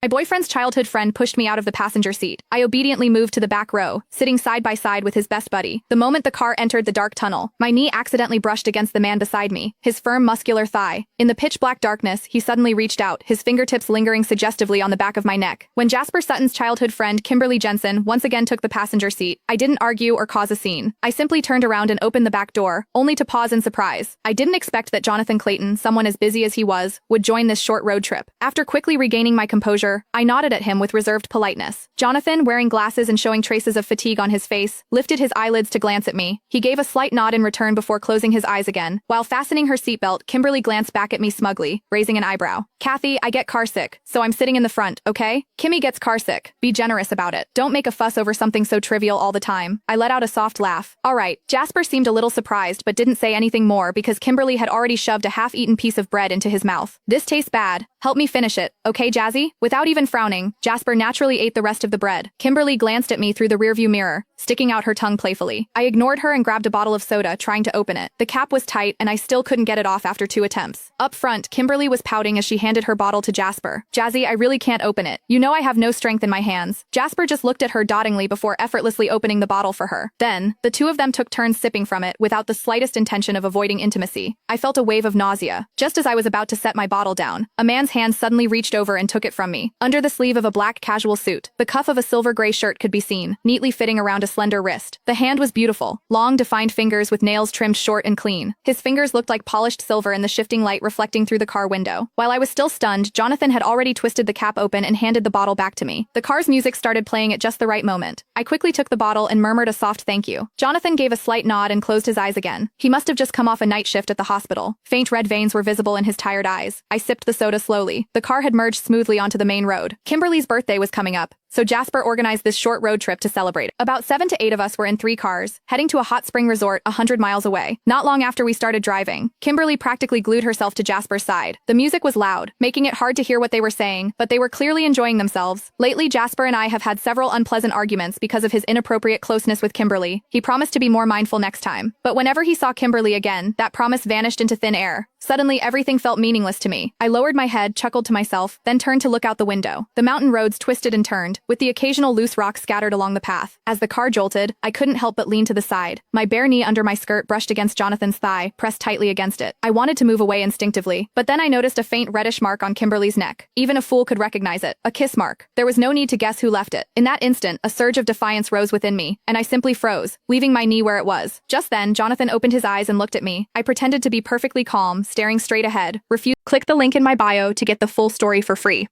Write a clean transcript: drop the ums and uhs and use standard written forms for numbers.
My boyfriend's childhood friend pushed me out of the passenger seat. I obediently moved to the back row, sitting side by side with his best buddy. The moment the car entered the dark tunnel, my knee accidentally brushed against the man beside me, his firm muscular thigh. In the pitch-black darkness, he suddenly reached out, his fingertips lingering suggestively on the back of my neck. When Jasper Sutton's childhood friend Kimberly Jensen once again took the passenger seat, I didn't argue or cause a scene. I simply turned around and opened the back door, only to pause in surprise. I didn't expect that Jonathan Clayton, someone as busy as he was, would join this short road trip. After quickly regaining my composure, I nodded at him with reserved politeness. Jonathan, wearing glasses and showing traces of fatigue on his face, lifted his eyelids to glance at me. He gave a slight nod in return before closing his eyes again. While fastening her seatbelt, Kimberly glanced back at me smugly, raising an eyebrow. Kathy, I get carsick, so I'm sitting in the front, okay? Kimmy gets carsick. Be generous about it. Don't make a fuss over something so trivial all the time. I let out a soft laugh. All right. Jasper seemed a little surprised but didn't say anything more because Kimberly had already shoved a half-eaten piece of bread into his mouth. This tastes bad. Help me finish it, okay, Jazzy? Without even frowning, Jasper naturally ate the rest of the bread. Kimberly glanced at me through the rearview mirror, sticking out her tongue playfully. I ignored her and grabbed a bottle of soda, trying to open it. The cap was tight, and I still couldn't get it off after 2 attempts. Up front, Kimberly was pouting as she handed her bottle to Jasper. Jazzy, I really can't open it. You know I have no strength in my hands. Jasper just looked at her dotingly before effortlessly opening the bottle for her. Then, the two of them took turns sipping from it without the slightest intention of avoiding intimacy. I felt a wave of nausea. Just as I was about to set my bottle down, a man's hand suddenly reached over and took it from me. Under the sleeve of a black casual suit, the cuff of a silver-gray shirt could be seen, neatly fitting around a slender wrist. The hand was beautiful, long, defined fingers with nails trimmed short and clean. His fingers looked like polished silver in the shifting light reflecting through the car window. While I was still stunned, Jonathan had already twisted the cap open and handed the bottle back to me. The car's music started playing at just the right moment. I quickly took the bottle and murmured a soft thank you. Jonathan gave a slight nod and closed his eyes again. He must have just come off a night shift at the hospital. Faint red veins were visible in his tired eyes. I sipped the soda slowly. The car had merged smoothly onto the main road. Kimberly's birthday was coming up, so Jasper organized this short road trip to celebrate. About 7 to 8 of us were in 3 cars, heading to a hot spring resort 100 miles away. Not long after we started driving, Kimberly practically glued herself to Jasper's side. The music was loud, making it hard to hear what they were saying, but they were clearly enjoying themselves. Lately, Jasper and I have had several unpleasant arguments because of his inappropriate closeness with Kimberly. He promised to be more mindful next time. But whenever he saw Kimberly again, that promise vanished into thin air. Suddenly, everything felt meaningless to me. I lowered my head, chuckled to myself, then turned to look out the window. The mountain roads twisted and turned, with the occasional loose rocks scattered along the path. As the car jolted, I couldn't help but lean to the side. My bare knee under my skirt brushed against Jonathan's thigh, pressed tightly against it. I wanted to move away instinctively, but then I noticed a faint reddish mark on Kimberly's neck. Even a fool could recognize it. A kiss mark. There was no need to guess who left it. In that instant, a surge of defiance rose within me, and I simply froze, leaving my knee where it was. Just then, Jonathan opened his eyes and looked at me. I pretended to be perfectly calm, staring straight ahead. Click the link in my bio to get the full story for free.